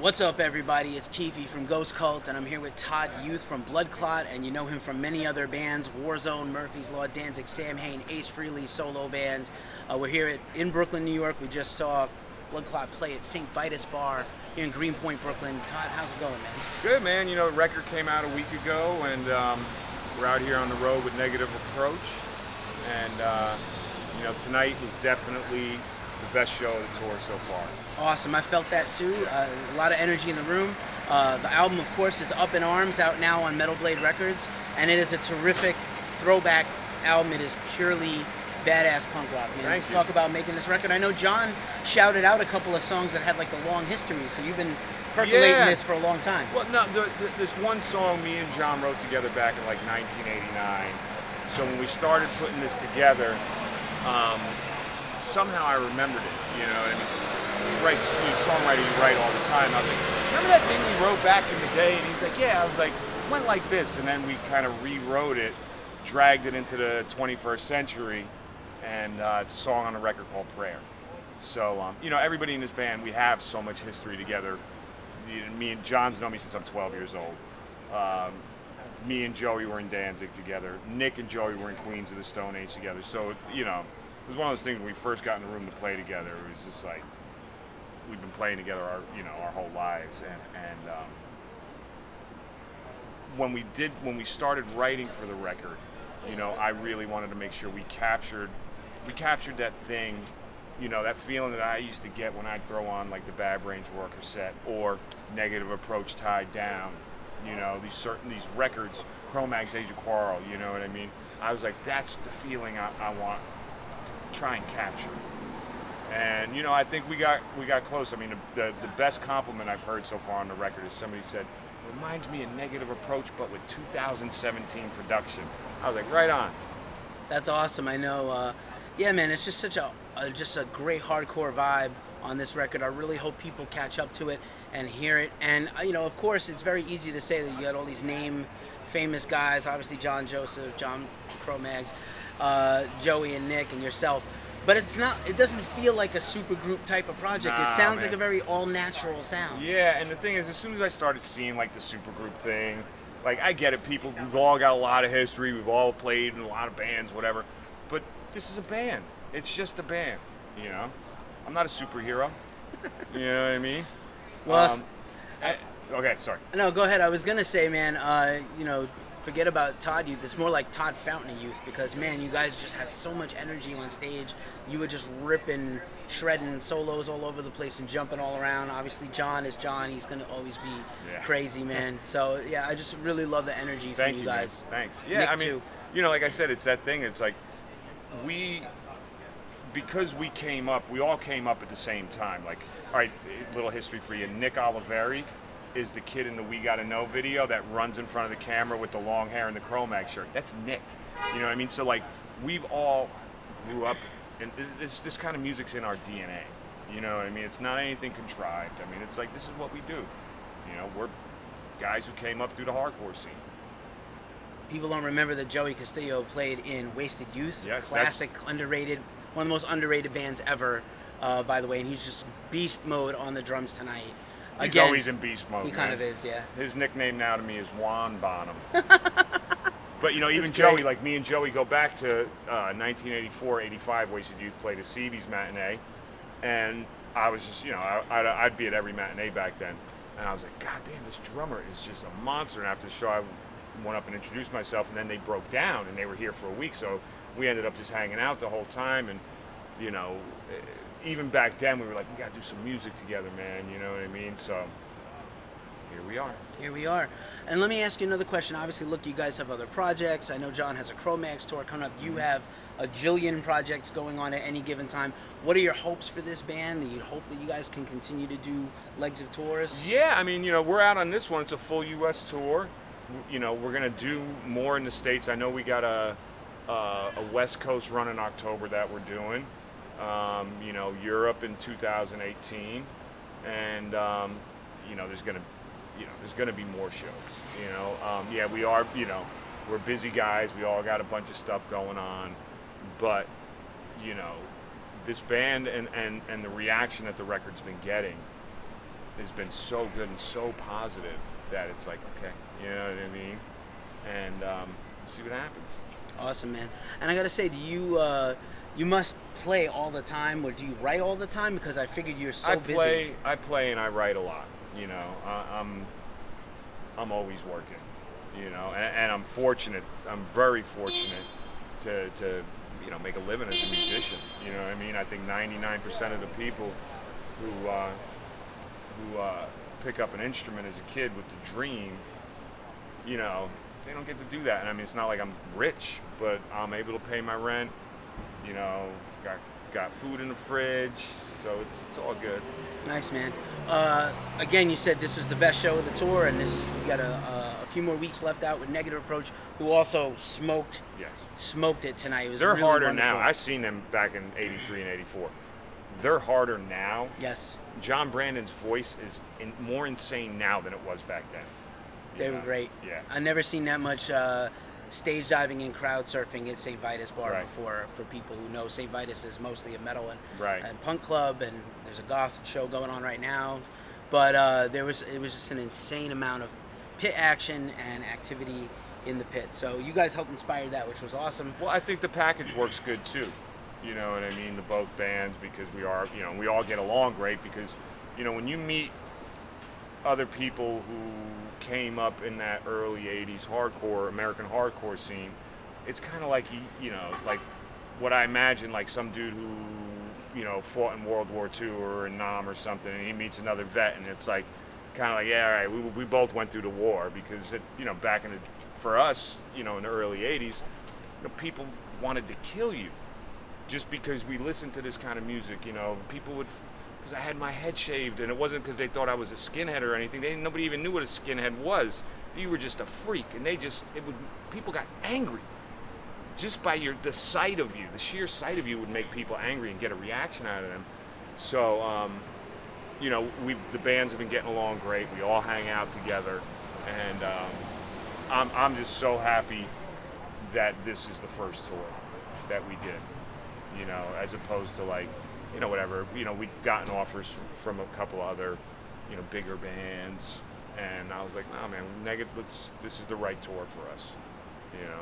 What's up, everybody? It's Keefe from Ghost Cult, and I'm here with Todd Youth from Bloodclot, and you know him from many other bands: Warzone, Murphy's Law, Danzig, Sam Hain, Ace Frehley solo band. We're here in Brooklyn, New York. We just saw Bloodclot play at St. Vitus Bar here in Greenpoint, Brooklyn. Todd, how's it going, man? Good, man. You know, the record came out a week ago, and we're out here on the road with Negative Approach. And, you know, tonight was definitely the best show of the tour so far. Awesome. I felt that too. A lot of energy in the room. The album, of course, is Up in Arms, out now on Metal Blade Records, and it is a terrific throwback album. It is purely badass punk rock. Thank you. Talk about making this record. I know John shouted out a couple of songs that had like a long history, so you've been percolating this for a long time. Well, no, there's one song me and John wrote together back in like 1989. So when we started putting this together, somehow I remembered it. You know what I mean? Songwriting you write all the time. I was like, remember that thing we wrote back in the day? And he's like, yeah. I was like, it went like this. And then we kind of rewrote it, dragged it into the 21st century, and it's a song on a record called Prayer. So, you know, everybody in this band, we have so much history together. Me and John's known me since I'm 12 years old. Me and Joey were in Danzig together. Nick and Joey were in Queens of the Stone Age together. So, you know, it was one of those things when we first got in the room to play together. It was just like, we've been playing together our whole lives. And when we started writing for the record, you know, I really wanted to make sure we captured that thing, you know, that feeling that I used to get when I'd throw on like the Bad Brains Roar cassette or Negative Approach Tied Down, you know, these records, Cro-Mag's Age of Quarrel, you know what I mean? I was like, that's the feeling I want to try and capture. And, you know, I think we got close. I mean, the best compliment I've heard so far on the record is somebody said, reminds me of Negative Approach, but with 2017 production. I was like, right on. That's awesome. I know. Yeah, man, it's just such a great hardcore vibe on this record. I really hope people catch up to it and hear it. And you know, of course, it's very easy to say that you got all these famous guys. Obviously, John Joseph, John Cro-Mags, Joey and Nick, and yourself. But it's not. It doesn't feel like a super group type of project. It sounds like a very all natural sound. Yeah, and the thing is, as soon as I started seeing like the super group thing, like I get it. We've all got a lot of history. We've all played in a lot of bands, whatever. But this is a band. It's just a band. You know, I'm not a superhero. You know what I mean? Well, okay, sorry. No, go ahead. I was gonna say, man. You know, forget about Todd Youth. It's more like Todd Fountain Youth because, man, you guys just have so much energy on stage. You were just ripping, shredding solos all over the place and jumping all around. Obviously, John is John. He's going to always be crazy, man. So, yeah, I just really love the energy from you guys. Man. Thanks. Yeah, Nick, I mean, too. You know, like I said, it's that thing. It's like because we all came up at the same time. Like, all right, little history for you. Nick Oliveri is the kid in the We Gotta Know video that runs in front of the camera with the long hair and the Cro-Mag shirt. That's Nick. You know what I mean? So like we've all grew up, and this kind of music's in our DNA. You know what I mean? It's not anything contrived. I mean, it's like this is what we do. You know, we're guys who came up through the hardcore scene. People don't remember that Joey Castillo played in Wasted Youth. Yes, classic, underrated, one of the most underrated bands ever, by the way. And he's just beast mode on the drums tonight. He's always in beast mode. He kind of is, yeah. His nickname now to me is Juan Bonham. But, you know, even That's Joey, great. like me and Joey go back to 1984-85, Wasted Youth played a CB's matinee. And I was just, you know, I'd be at every matinee back then. And I was like, God damn, this drummer is just a monster. And after the show, I went up and introduced myself. And then they broke down, and they were here for a week. So we ended up just hanging out the whole time. And, you know, even back then, we were like, we got to do some music together, man. You know what I mean? So here we are. Here we are. And let me ask you another question. Obviously, look, you guys have other projects. I know John has a Cro-Mags tour coming up. You have a jillion projects going on at any given time. What are your hopes for this band? Do you hope that you guys can continue to do legs of tours? Yeah, I mean, you know, we're out on this one. It's a full U.S. tour. You know, we're going to do more in the States. I know we got a West Coast run in October that we're doing. You know, Europe in 2018, and you know, there's gonna be more shows. You know, yeah, we are. You know, we're busy guys. We all got a bunch of stuff going on, but you know, this band and the reaction that the record's been getting has been so good and so positive that it's like, okay, you know what I mean? And see what happens. Awesome, man. And I gotta say, do you you must play all the time, or do you write all the time? Because I figured you're so busy. I play and I write a lot. You know, I'm always working. You know, and I'm fortunate. I'm very fortunate to you know, make a living as a musician. You know what I mean? I think 99% of the people who pick up an instrument as a kid with the dream, you know, they don't get to do that. And I mean, it's not like I'm rich, but I'm able to pay my rent. You know, got food in the fridge, so it's all good. Nice, man. Again, you said this was the best show of the tour, and this you got a few more weeks left out with Negative Approach, who also smoked it tonight. It was They're really harder wonderful. now. I seen them back in '83 and '84. They're harder now. Yes. John Brandon's voice is more insane now than it was back then. They were great. Yeah. I've never seen that much stage diving and crowd surfing at St. Vitus Bar Right. before. For people who know, St. Vitus is mostly a metal Right. and punk club, and there's a goth show going on right now. But it was just an insane amount of pit action and activity in the pit. So you guys helped inspire that, which was awesome. Well, I think the package works good too. You know what I mean? The both bands, because we all get along great, because, you know, when you meet other people who came up in that early 80s hardcore, American hardcore scene, it's kind of like, you know, like what I imagine, like some dude who, you know, fought in World War II or in Nam or something, and he meets another vet, and it's like, kind of like, yeah, all right, we both went through the war, because, it, you know, for us, you know, in the early 80s, you know, people wanted to kill you just because we listened to this kind of music. You know, people would, because I had my head shaved, and it wasn't because they thought I was a skinhead or anything. Nobody even knew what a skinhead was. You were just a freak, and people got angry just by the sight of you. The sheer sight of you would make people angry and get a reaction out of them. So, you know, the bands have been getting along great. We all hang out together, and I'm just so happy that this is the first tour that we did. You know, as opposed to, like, you know, whatever. You know, we'd gotten offers from a couple other, you know, bigger bands, and I was like, nah, man, this is the right tour for us. You know.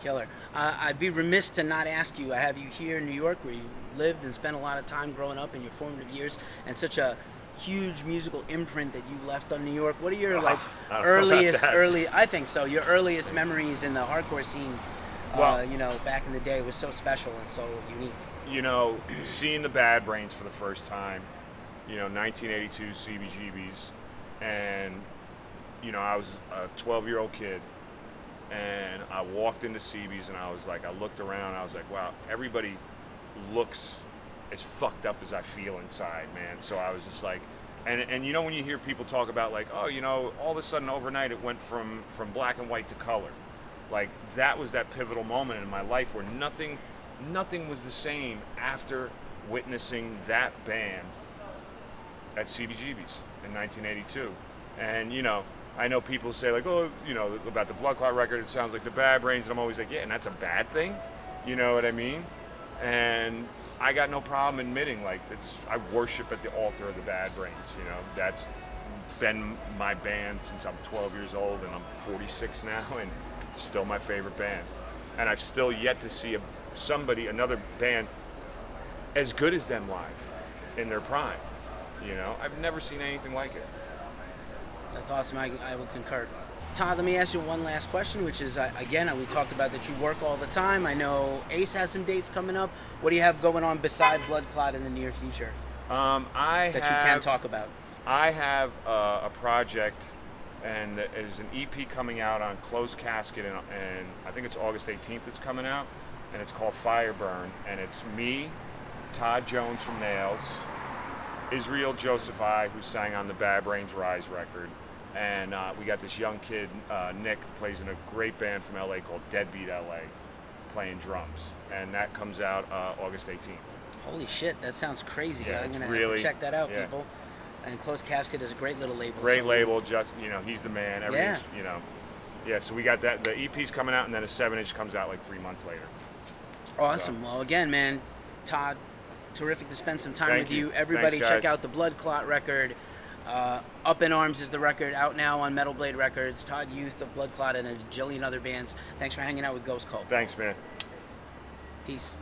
Killer. I'd be remiss to not ask you. I have you here in New York, where you lived and spent a lot of time growing up in your formative years, and such a huge musical imprint that you left on New York. What are your I think so, your earliest memories in the hardcore scene? Well, you know, back in the day, was so special and so unique. You know, seeing the Bad Brains for the first time, you know, 1982 CBGBs, and, you know, I was a 12-year-old kid, and I walked into CB's, and I looked around, I was like, wow, everybody looks as fucked up as I feel inside, man. So I was just like, and you know, when you hear people talk about, like, oh, you know, all of a sudden overnight it went from black and white to color. Like, that was that pivotal moment in my life where nothing was the same after witnessing that band at CBGB's in 1982. And, you know, I know people say, like, oh, you know, about the Bloodclot record, it sounds like the Bad Brains, and I'm always like, yeah, and that's a bad thing? You know what I mean? And I got no problem admitting, like, I worship at the altar of the Bad Brains, you know. That's been my band since I'm 12 years old, and I'm 46 now, and still my favorite band. And I've still yet to see another band as good as them live in their prime. You know, I've never seen anything like it. That's awesome. I would concur. Todd, let me ask you one last question, which is, again, we talked about that you work all the time. I know Ace has some dates coming up. What do you have going on besides Bloodclot in the near future You can talk about? I have a project, and there's an EP coming out on Closed Casket, and I think it's August 18th it's coming out, and it's called Fireburn, and it's me, Todd Jones from Nails, Israel Josephi, who sang on the Bad Brains Rise record, and we got this young kid, Nick, plays in a great band from LA called Deadbeat LA, playing drums, and that comes out August 18th. Holy shit, that sounds crazy. Yeah, I'm going to really, have to check that out, yeah. people. And Closed Casket is a great little label. Great label, just, you know, he's the man. Yeah. You know, yeah, so we got that. The EP's coming out, and then a 7-inch comes out like 3 months later. Awesome. So. Well, again, man, Todd, terrific to spend some time Thank with you. you. Everybody Thanks, check guys. out the Bloodclot record. Up in Arms is the record, out now on Metal Blade Records. Todd Youth of Bloodclot and a jillion other bands. Thanks for hanging out with Ghost Cult. Thanks, man. Peace.